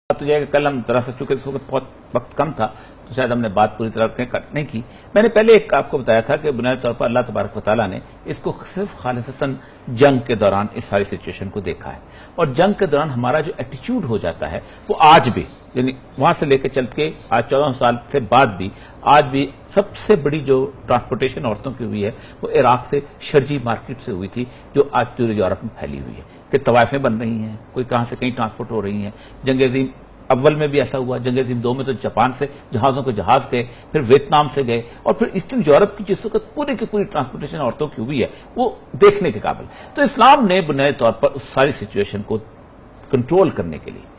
تو یہ کہ کل ہم ذرا سا چونکہ اس وقت بہت وقت کم تھا تو شاید ہم نے بات پوری طرح کٹ نہیں کی. میں نے پہلے ایک آپ کو بتایا تھا کہ بنیادی طور پر اللہ تبارک و تعالیٰ نے اس کو صرف خالصتاً جنگ کے دوران اس ساری سچویشن کو دیکھا ہے, اور جنگ کے دوران ہمارا جو ایٹیچیوڈ ہو جاتا ہے وہ آج بھی, یعنی وہاں سے لے کے چل کے آج 14 سال سے بعد بھی آج بھی سب سے بڑی جو ٹرانسپورٹیشن عورتوں کی ہوئی ہے وہ عراق سے شرجی مارکیٹ سے ہوئی تھی, جو آج پورے یورپ میں پھیلی ہوئی ہے کہ طوائفیں بن رہی ہیں, کوئی کہاں سے کہیں ٹرانسپورٹ ہو رہی ہیں. جنگ عظیم اول میں بھی ایسا ہوا, جنگ عظیم 2 میں تو جاپان سے جہازوں کے جہاز گئے, پھر ویتنام سے گئے, اور پھر ایسٹرن یورپ کی جس وقت پوری کی پوری ٹرانسپورٹیشن عورتوں کی ہوئی ہے وہ دیکھنے کے قابل. تو اسلام نے بنیادی طور پر اس ساری سچویشن کو کنٹرول کرنے کے لیے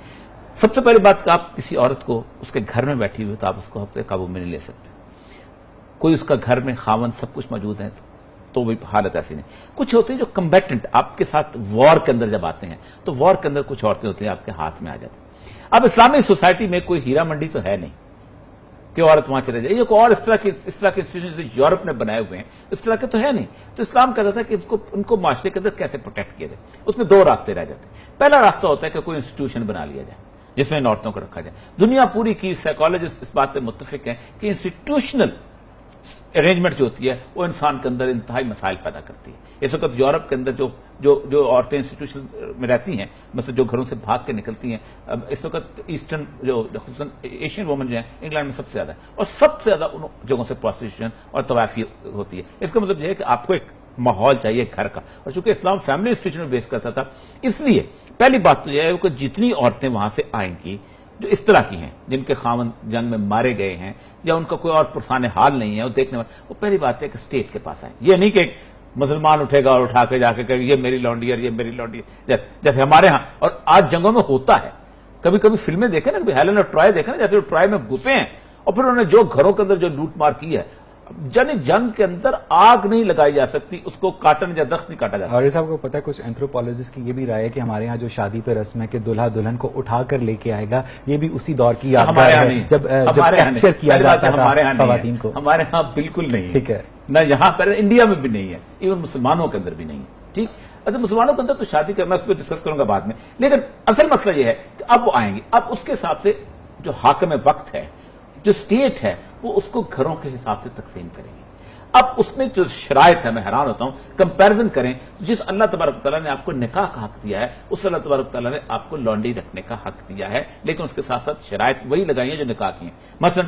سب سے پہلی بات کہ آپ کسی عورت کو اس کے گھر میں بیٹھی ہوئی تو آپ اس کو اپنے قابو میں نہیں لے سکتے. کوئی اس کا گھر میں خاوند سب کچھ موجود ہے تو بھی حالت ایسی نہیں. کچھ ہوتے ہیں جو کمبیٹنٹ آپ کے ساتھ وار کے اندر جب آتے ہیں تو وار کے اندر کچھ عورتیں ہوتی ہیں آپ کے ہاتھ میں آ جاتی ہیں. اب اسلامی سوسائٹی میں کوئی ہیرا منڈی تو ہے نہیں کہ عورت وہاں چلے جائے, یہ کوئی اور اس طرح کے یورپ نے بنائے ہوئے ہیں اس طرح کے تو ہے نہیں. تو اسلام کہتا تھا کہ ان کو معاشرے کے اندر کیسے پروٹیکٹ کیا جائے. اس میں 2 راستے رہ جاتے ہیں. پہلا راستہ ہوتا ہے کہ کوئی انسٹیٹیوشن بنا لیا جائے جس میں ان عورتوں کو رکھا جائے. دنیا پوری کی سائیکالوجسٹ اس بات پہ متفق ہیں کہ انسٹیٹیوشنل ارینجمنٹ جو ہوتی ہے وہ انسان کے اندر انتہائی مسائل پیدا کرتی ہے. اس وقت یورپ کے اندر جو عورتیں انسٹیٹیوشن میں رہتی ہیں, مثلا جو گھروں سے بھاگ کے نکلتی ہیں, اس وقت ایسٹرن خصوصاً ایشین وومن جو ہیں انگلینڈ میں سب سے زیادہ ہے, اور سب سے زیادہ ان جگہوں سے پروسٹیٹیوشن اور طوائفی ہوتی ہے. اس کا مطلب یہ ہے کہ آپ کو ایک ماحول چاہیے گھر کا, اور چونکہ اسلام فیملی انسٹیٹیوشن میں بیس کرتا تھا اس لیے پہلی بات تو یہ ہے کہ جتنی عورتیں وہاں سے آئیں گی جو اس طرح کی ہیں جن کے خاوند جنگ میں مارے گئے ہیں یا ان کا کوئی اور پرسان حال نہیں ہے وہ دیکھنے والے, وہ پہلی بات ہے کہ اسٹیٹ کے پاس آئیں. یہ نہیں کہ ایک مسلمان اٹھے گا اور اٹھا کے جا کے کہ یہ میری لونڈی ہے, یہ میری لونڈی ہے, جیسے ہمارے ہاں اور آج جنگوں میں ہوتا ہے. کبھی کبھی فلمیں دیکھیں نا, کبھی ہیلن اور ٹرائے دیکھیں نا, جیسے وہ ٹرائے میں گھسے ہیں اور پھر انہوں نے جو گھروں کے اندر جو لوٹ مار کی ہے, جنگ کے اندر آگ نہیں لگائی جا سکتی, اس کو کاٹن یا درخت نہیں کاٹا جا سکتا. اور صاحب کو پتا ہے کچھ اینتھروپولوجسٹ کی یہ بھی رائے ہے کہ ہمارے ہاں جو شادی پہ رسم ہے کہ دلہا دلہن کو اٹھا کر لے کے آئے گا, یہ بھی اسی دور کی یادگار ہے جب کیپچر کیا جاتا تھا خواتین کو. ہمارے ہاں بالکل نہیں, ٹھیک ہے, نہ یہاں پر انڈیا میں بھی نہیں ہے, ایون مسلمانوں کے اندر بھی نہیں ہے. ٹھیک, اچھا مسلمانوں کے اندر تو شادی کا میں اس پہ ڈسکس کروں گا بعد میں, لیکن اصل مسئلہ یہ ہے کہ اب وہ آئیں گے, اب اس کے حساب سے جو حاکم وقت ہے, جو اسٹیٹ ہے, وہ اس کو گھروں کے حساب سے تقسیم کریں گے. اب اس میں جو شرائط ہے, میں حیران ہوتا ہوں, کمپیرزن کریں, جس اللہ تبارک تعالیٰ نے آپ کو نکاح کا حق دیا ہے اس اللہ تبارک تعالیٰ نے آپ کو لانڈی رکھنے کا حق دیا ہے, لیکن اس کے ساتھ ساتھ شرائط وہی لگائی ہیں جو نکاح کی ہیں. مثلا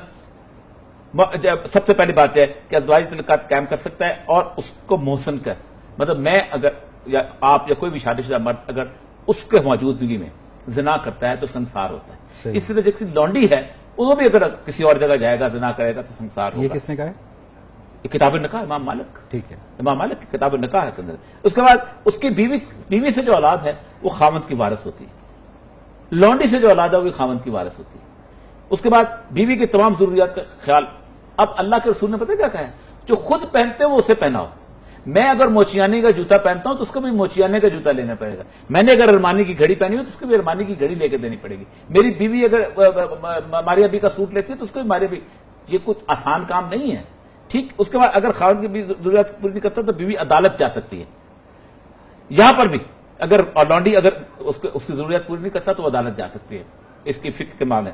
سب سے پہلی بات ہے کہ ازواج تعلقات قائم کر سکتا ہے اور اس کو محسن کر, مطلب میں اگر یا آپ یا کوئی بھی شادی شدہ مرد اگر اس کے موجودگی میں زنا کرتا ہے تو سنسار ہوتا ہے. اس طرح جیسی لانڈی ہے وہ بھی اگر کسی اور جگہ جائے گا زنا کرے گا تو سنسار ہوگا. یہ کس نے کہا ہے؟ کتاب النکاح امام مالک, ٹھیک ہے, امام مالک کی کتاب النکاح کے اندر. اس کے بعد اس کی بیوی سے جو اولاد ہے وہ خاوند کی وارث ہوتی ہے, لانڈی سے جو اولاد ہے وہ خاوند کی وارث ہوتی ہے. اس کے بعد بیوی کی تمام ضروریات کا خیال. اب اللہ کے رسول نے پتہ کیا کہا ہے, جو خود پہنتے ہو وہ اسے پہناؤ. میں اگر موچیانے کا جوتا پہنتا ہوں تو اس کو بھی موچیانے کا جوتا لینا پڑے گا. میں نے اگر ارمانی کی گھڑی پہنی ہو تو اس کو بھی ارمانی کی گھڑی لے کے دینی پڑے گی. میری بیوی اگر ماریا بی کا سوٹ لیتی ہے تو اس کو بھی ماریا بی. یہ کچھ آسان کام نہیں ہے. ٹھیک, اس کے بعد اگر خاوند کی بھی ضروریات پوری نہیں کرتا تو بیوی عدالت جا سکتی ہے. یہاں پر بھی اگر لانڈی اگر اس کی ضروریات پوری نہیں کرتا تو وہ عدالت جا سکتی ہے. اس کی فکر کے معاملے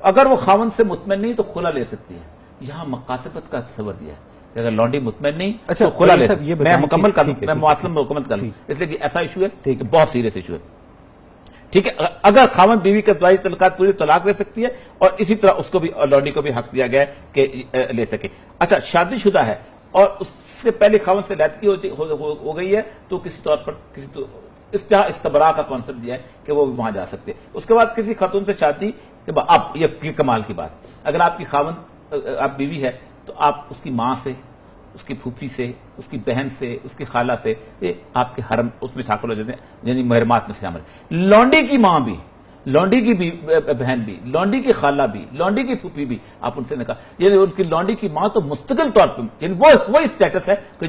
اگر وہ خاوند سے مطمئن نہیں تو خلا لے سکتی ہے. یہہ مکاتبت کا تصور دیا ہے کہ اگر لانڈی مطمئن نہیں تو خلا لے سکتی ہے. میں مکمل کر لوں, میں مکمل کر لوں, اس لیے کہ ایسا ایشو ہے کہ بہت سیریس ایشو ہے. ٹھیک ہے, اگر خاوند بیوی کے ازواجی تعلقات پوری طلاق لے سکتی ہے, اور اسی طرح اس کو بھی لانڈی کو بھی حق دیا گیا ہے کہ لے سکے. اچھا, شادی شدہ ہے اور اس سے پہلے خاوند سے لیت کی ہو گئی ہے تو کسی طور پر استبراء کا کانسیپٹ دیا ہے کہ وہ بھی وہاں جا سکتے. اس کے بعد کسی خاتون سے شادی, اب یہ کمال کی بات, اگر آپ کی خاوند آپ بیوی ہے تو آپ اس کی ماں سے, اس کی پھوپھی سے, اس کی بہن سے, اس کی خالہ سے, یہ آپ کے حرم اس میں شامل ہو جاتے ہیں, یعنی محرمات میں شامل. لانڈی کی ماں بھی, لانڈی کی بہن بھی, لانڈی کی خالہ بھی, لانڈی کی پھوپھی بھی, آپ ان سے نکاح, یعنی ان کی لانڈی کی ماں تو مستقل طور پر, یعنی وہ اسٹیٹس ہے کہ